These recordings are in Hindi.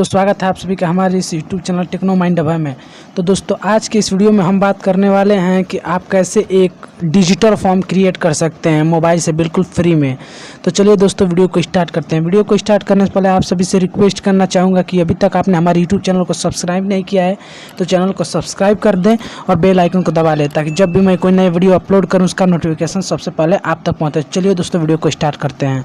दोस्तों स्वागत है आप सभी का हमारे इस यूट्यूब चैनल टेक्नोमाइंड अभय में। तो दोस्तों आज के इस वीडियो में हम बात करने वाले हैं कि आप कैसे एक डिजिटल फॉर्म क्रिएट कर सकते हैं मोबाइल से बिल्कुल फ्री में। तो चलिए दोस्तों वीडियो को स्टार्ट करते हैं। वीडियो को स्टार्ट करने से पहले आप सभी से रिक्वेस्ट करना चाहूँगा कि अभी तक आपने हमारे यूट्यूब चैनल को सब्सक्राइब नहीं किया है तो चैनल को सब्सक्राइब कर दें और बेल आइकन को दबा लें ताकि जब भी मैं कोई नई वीडियो अपलोड करूँ उसका नोटिफिकेशन सबसे पहले आप तक पहुँचे। चलिए दोस्तों वीडियो को स्टार्ट करते हैं।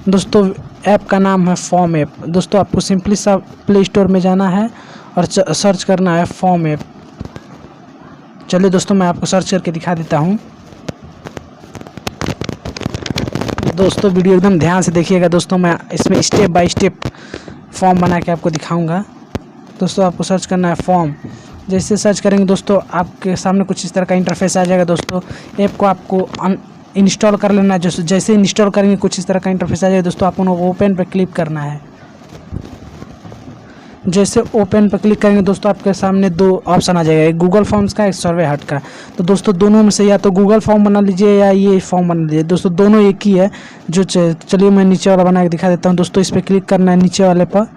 दोस्तों ऐप का नाम है फॉर्म ऐप। दोस्तों आपको सिंपली सा प्ले स्टोर में जाना है और सर्च करना है फॉर्म ऐप। चलिए दोस्तों मैं आपको सर्च करके दिखा देता हूँ। दोस्तों वीडियो एकदम ध्यान से देखिएगा। दोस्तों मैं इसमें स्टेप बाय स्टेप फॉर्म बना के आपको दिखाऊंगा। दोस्तों आपको सर्च करना है फॉर्म। जैसे सर्च करेंगे दोस्तों आपके सामने कुछ इस तरह का इंटरफेस आ जाएगा। दोस्तों ऐप को आपको इंस्टॉल कर लेना है। जैसे इंस्टॉल करेंगे कुछ इस तरह का इंटरफेस आ जाएगा। दोस्तों आपको ओपन पर क्लिक करना है। जैसे ओपन पर क्लिक करेंगे दोस्तों आपके सामने दो ऑप्शन आ जाएगा, एक गूगल फॉर्म्स का, एक सर्वे हट का। तो दोस्तों दोनों में से या तो गूगल फॉर्म बना लीजिए या ये फॉर्म बना लीजिए। दोस्तों दोनों एक ही है। जो चलिए मैं नीचे वाला बना के दिखा देता हूँ। दोस्तों इस पर क्लिक करना है नीचे वाले पर।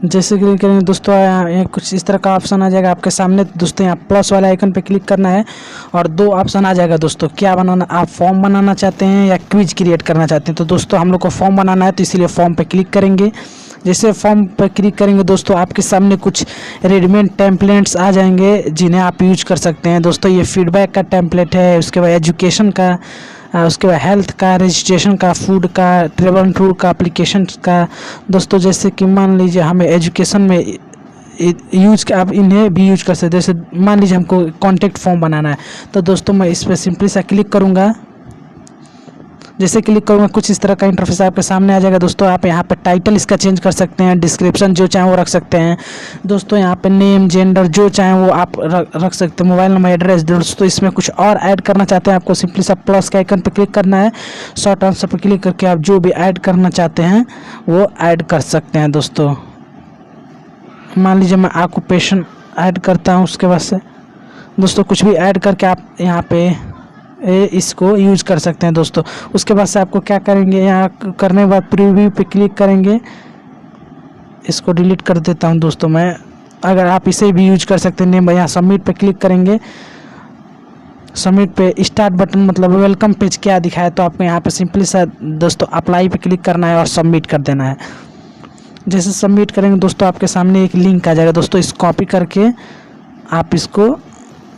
जैसे क्लिक करेंगे दोस्तों यहाँ कुछ इस तरह का ऑप्शन आ जाएगा आपके सामने। दोस्तों यहाँ प्लस वाले आइकन पे क्लिक करना है और दो ऑप्शन आ जाएगा। दोस्तों क्या बनाना, आप फॉर्म बनाना चाहते हैं या क्विज क्रिएट करना चाहते हैं। तो दोस्तों हम लोग को फॉर्म बनाना है तो इसीलिए फॉर्म पे क्लिक करेंगे। जैसे फॉर्म पर क्लिक करेंगे दोस्तों आपके सामने कुछ रेडीमेड टेम्पलेट्स आ जाएंगे जिन्हें आप यूज कर सकते हैं। दोस्तों ये फीडबैक का टेम्पलेट है, उसके बाद एजुकेशन का, उसके बाद हेल्थ का, रजिस्ट्रेशन का, फूड का, ट्रेवल टूर का, एप्लीकेशन का। दोस्तों जैसे कि मान लीजिए हमें एजुकेशन में यूज आप इन्हें भी यूज कर सकते हैं। जैसे मान लीजिए हमको कॉन्टैक्ट फॉर्म बनाना है तो दोस्तों मैं इस पर सिंपली सा क्लिक करूँगा। जैसे क्लिक करूँगा कुछ इस तरह का इंटरफेस आपके सामने आ जाएगा। दोस्तों आप यहाँ पर टाइटल इसका चेंज कर सकते हैं, डिस्क्रिप्शन जो चाहें वो रख सकते हैं। दोस्तों यहाँ पे नेम, जेंडर जो चाहें वो आप रख सकते हैं, मोबाइल नंबर, एड्रेस। दोस्तों इसमें कुछ और ऐड करना चाहते हैं आपको सिंपली सा प्लस के आइकन पर क्लिक करना है। शॉर्ट आंसर पर क्लिक करके आप जो भी ऐड करना चाहते हैं वो ऐड कर सकते हैं। दोस्तों मान लीजिए मैं ऑक्यूपेशन ऐड करता हूँ, उसके बाद से दोस्तों कुछ भी ऐड करके आप यहाँ पे इसको यूज कर सकते हैं। दोस्तों उसके बाद से आपको क्या करेंगे, यहाँ करने के बाद प्रीव्यू पे क्लिक करेंगे। इसको डिलीट कर देता हूँ दोस्तों मैं। अगर आप इसे भी यूज कर सकते हैं नेम, यहाँ सबमिट पे क्लिक करेंगे। सबमिट पे स्टार्ट बटन मतलब वेलकम पेज क्या दिखाया तो आपको यहाँ पे सिंपली सा दोस्तों अप्लाई पे क्लिक करना है और सबमिट कर देना है। जैसे सबमिट करेंगे दोस्तों आपके सामने एक लिंक आ जाएगा। दोस्तों इस कॉपी करके आप इसको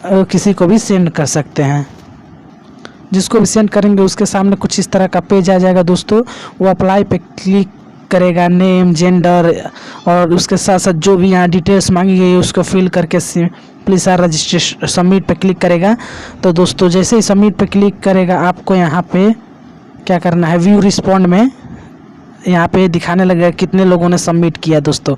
किसी को भी सेंड कर सकते हैं। जिसको भी सेंड करेंगे उसके सामने कुछ इस तरह का पेज आ जाएगा। दोस्तों वो अप्लाई पे क्लिक करेगा, नेम, जेंडर और उसके साथ साथ जो भी यहाँ डिटेल्स मांगी गई है उसको फिल करके सिंपली सा रजिस्ट्रेशन सबमिट पे क्लिक करेगा। तो दोस्तों जैसे ही सबमिट पे क्लिक करेगा आपको यहाँ पे क्या करना है, व्यू रिस्पॉन्ड में यहाँ पे दिखाने लगेगा कितने लोगों ने सबमिट किया। दोस्तों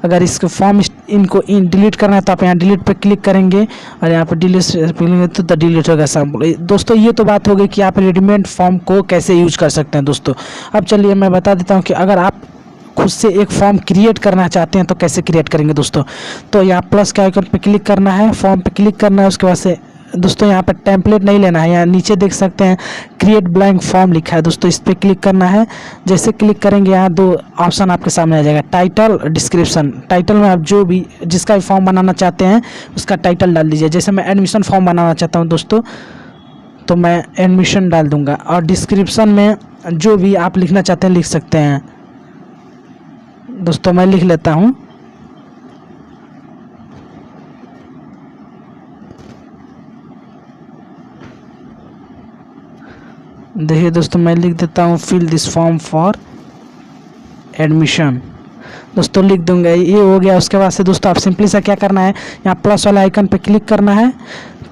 अगर इसको फॉर्म इनको डिलीट करना है तो आप यहाँ डिलीट पे क्लिक करेंगे और यहाँ पे डिलीट तो डिलीट होगा सब। दोस्तों ये तो बात हो गई कि आप रेडीमेड फॉर्म को कैसे यूज कर सकते हैं। दोस्तों अब चलिए मैं बता देता हूँ कि अगर आप खुद से एक फॉर्म क्रिएट करना चाहते हैं तो कैसे क्रिएट करेंगे। दोस्तों तो यहाँ प्लस के आइकन पे क्लिक करना है, फॉर्म पे क्लिक करना है। उसके बाद से दोस्तों यहाँ पर टेम्पलेट नहीं लेना है, यहाँ नीचे देख सकते हैं क्रिएट ब्लैंक फॉर्म लिखा है। दोस्तों इस पर क्लिक करना है। जैसे क्लिक करेंगे यहाँ दो ऑप्शन आपके सामने आ जाएगा, टाइटल, डिस्क्रिप्शन। टाइटल में आप जो भी जिसका भी फॉर्म बनाना चाहते हैं उसका टाइटल डाल दीजिए। जैसे मैं एडमिशन फॉर्म बनाना चाहता हूँ दोस्तों तो मैं एडमिशन डाल दूँगा और डिस्क्रिप्शन में जो भी आप लिखना चाहते हैं लिख सकते हैं। दोस्तों मैं लिख लेता हूँ, देखिए दोस्तों मैं लिख देता हूँ fill this form for admission. दोस्तों लिख दूंगा, ये हो गया। उसके बाद से दोस्तों आप सिंपली सा क्या करना है, यहाँ प्लस वाला आइकन पे क्लिक करना है।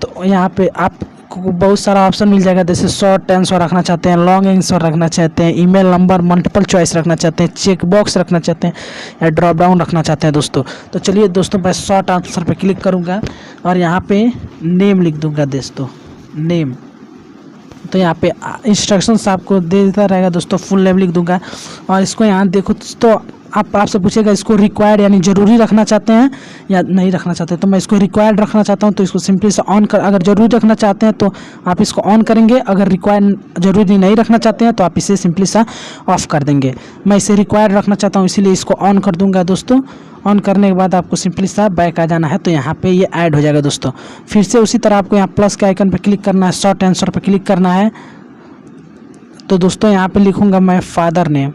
तो यहाँ पे आपको बहुत सारा ऑप्शन मिल जाएगा। जैसे शॉर्ट आंसर रखना चाहते हैं, लॉन्ग आंसर रखना चाहते हैं, ईमेल नंबर, मल्टीपल चॉइस रखना चाहते हैं, चेक बॉक्स रखना चाहते हैं या ड्रॉप डाउन रखना चाहते हैं। दोस्तों तो चलिए दोस्तों मैं शॉर्ट आंसर पे क्लिक करूँगा और यहाँ पे नेम लिख दूँगा। दोस्तों नेम, तो यहाँ पे इंस्ट्रक्शंस आपको दे देता रहेगा। दोस्तों फुल नेम लिख दूंगा और इसको यहाँ देखो तो आपसे पूछेगा इसको रिक्वायर्ड यानी ज़रूरी रखना चाहते हैं या नहीं रखना चाहते हैं। तो मैं इसको रिक्वायर्ड रखना चाहता हूं, तो इसको सिंपली से ऑन कर, अगर ज़रूरी रखना चाहते हैं तो आप इसको ऑन करेंगे, अगर रिक्वायर्ड ज़रूरी नहीं रखना चाहते हैं तो आप इसे सिंपली सा ऑफ कर देंगे। मैं इसे रिक्वायर्ड रखना चाहता हूँ इसीलिए इसको ऑन कर दूंगा दोस्तों। ऑन करने के बाद आपको सिंपली सा बैक आ जाना है, तो यहाँ पे ये ऐड हो जाएगा दोस्तों। फिर से उसी तरह आपको यहाँ प्लस के आइकन पे क्लिक करना है, शॉर्ट आंसर पे क्लिक करना है। तो दोस्तों यहाँ पे लिखूंगा मैं फादर नेम,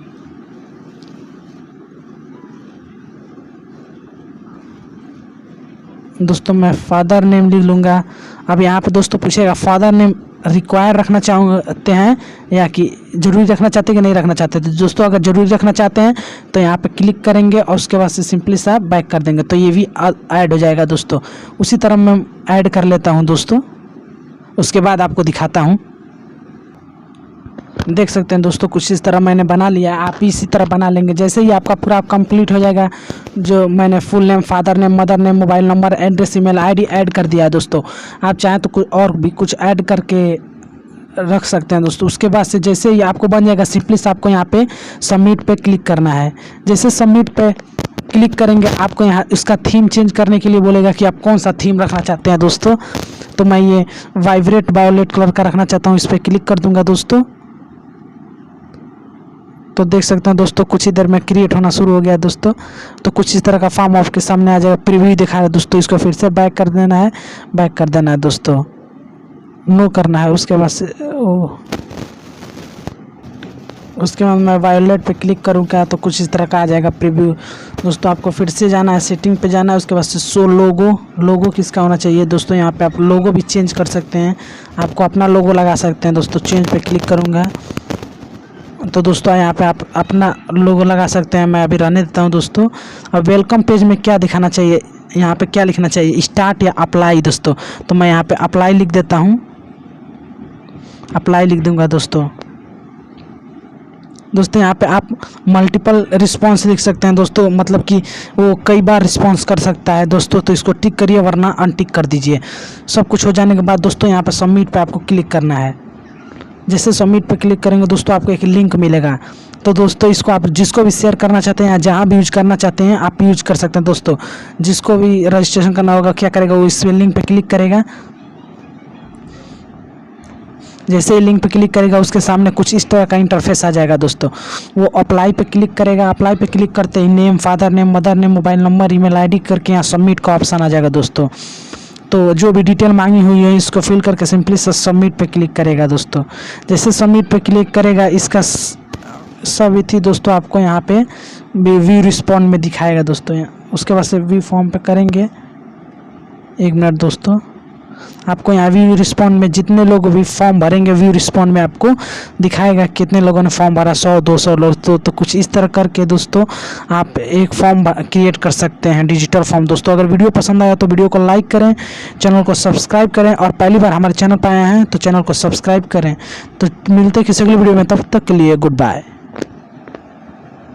दोस्तों मैं फादर नेम लिख लूँगा। अब यहाँ पे दोस्तों पूछेगा फादर नेम रिक्वायर रखना चाहते हैं या कि ज़रूरी रखना चाहते हैं कि नहीं रखना चाहते। तो दोस्तों अगर ज़रूरी रखना चाहते हैं तो यहाँ पे क्लिक करेंगे और उसके बाद से सिंपली सा बैक कर देंगे, तो ये भी ऐड हो जाएगा दोस्तों। उसी तरह मैं ऐड कर लेता हूँ दोस्तों, उसके बाद आपको दिखाता हूँ। देख सकते हैं दोस्तों कुछ इस तरह मैंने बना लिया, आप इसी तरह बना लेंगे। जैसे ही आपका पूरा कंप्लीट हो जाएगा, जो मैंने full name, father name, mother name, mobile number, address, email ID add कर दिया है दोस्तों। आप चाहें तो कुछ और भी कुछ ऐड करके रख सकते हैं दोस्तों। उसके बाद से जैसे ही आपको बन जाएगा, सिंपली से आपको यहाँ पे सबमिट पे क्लिक करना है। जैसे सबमिट पे क्लिक करेंगे आपको यहाँ इसका थीम चेंज करने के लिए बोलेगा कि आप कौन सा थीम रखना चाहते हैं दोस्तों। तो मैं ये वाइब्रेट वायोलेट कलर का रखना चाहता हूँ, इस पर क्लिक कर दूंगा दोस्तों। तो देख सकते हैं दोस्तों कुछ ही देर में क्रिएट होना शुरू हो गया दोस्तों। तो कुछ इस तरह का फॉर्म आपके सामने आ जाएगा, प्रीव्यू दिखा रहा है दोस्तों। इसको फिर से बैक कर देना है, बैक कर देना है दोस्तों, नो करना है। उसके बाद से उसके बाद मैं वायोलेट पे क्लिक करूँगा तो कुछ इस तरह का आ जाएगा प्रीव्यू दोस्तों। आपको फिर से जाना है, सेटिंग पे जाना है, उसके बाद से शो लोगो किसका होना चाहिए दोस्तों। यहाँ पे आप लोगो भी चेंज कर सकते हैं, आपको अपना लोगो लगा सकते हैं दोस्तों। चेंज पे क्लिक करूँगा तो दोस्तों यहाँ पे आप अपना लोगो लगा सकते हैं। मैं अभी रहने देता हूँ दोस्तों। अब वेलकम पेज में क्या दिखाना चाहिए, यहाँ पे क्या लिखना चाहिए, स्टार्ट या अप्लाई दोस्तों। तो मैं यहाँ पे अप्लाई लिख देता हूँ, अप्लाई लिख दूंगा दोस्तों। यहाँ पे आप मल्टीपल रिस्पॉन्स लिख सकते हैं दोस्तों, मतलब कि वो कई बार रिस्पॉन्स कर सकता है दोस्तों। तो इसको टिक करिए वरना अनटिक कर दीजिए। सब कुछ हो जाने के बाद दोस्तों यहाँ पे सबमिट पे आपको क्लिक करना है। जैसे सबमिट पे क्लिक करेंगे दोस्तों आपको एक लिंक मिलेगा। तो दोस्तों इसको आप जिसको भी शेयर करना चाहते हैं या जहाँ भी यूज करना चाहते हैं आप यूज कर सकते हैं दोस्तों। जिसको भी रजिस्ट्रेशन करना होगा क्या करेगा, वो इस लिंक पे क्लिक करेगा। जैसे लिंक पे क्लिक करेगा उसके सामने कुछ इस तरह का इंटरफेस आ जाएगा दोस्तों। वो अप्लाई पे क्लिक करेगा, अप्लाई पे क्लिक करते ही name, father name, mother name, mobile number, email ID करके यहाँ सबमिट का ऑप्शन आ जाएगा दोस्तों। तो जो भी डिटेल मांगी हुई है इसको फिल करके सिंपली से सबमिट पे क्लिक करेगा दोस्तों। जैसे सबमिट पे क्लिक करेगा इसका सब थी दोस्तों आपको यहाँ पे व्यू रिस्पॉन्ड में दिखाएगा दोस्तों। उसके बाद से व्यू फॉर्म पे करेंगे, 1 मिनट दोस्तों। आपको यहाँ व्यू रिस्पॉन्ड में जितने लोग भी फॉर्म भरेंगे व्यू रिस्पॉन्ड में आपको दिखाएगा कितने लोगों ने फॉर्म भरा, 100 200 लोग। तो कुछ इस तरह करके दोस्तों आप एक फॉर्म क्रिएट कर सकते हैं, डिजिटल फॉर्म दोस्तों। अगर वीडियो पसंद आया तो वीडियो को लाइक करें, चैनल को सब्सक्राइब करें और पहली बार हमारे चैनल पर आए हैं तो चैनल को सब्सक्राइब करें। तो मिलते हैं किसी अगली वीडियो में, तब तक के लिए गुड बाय।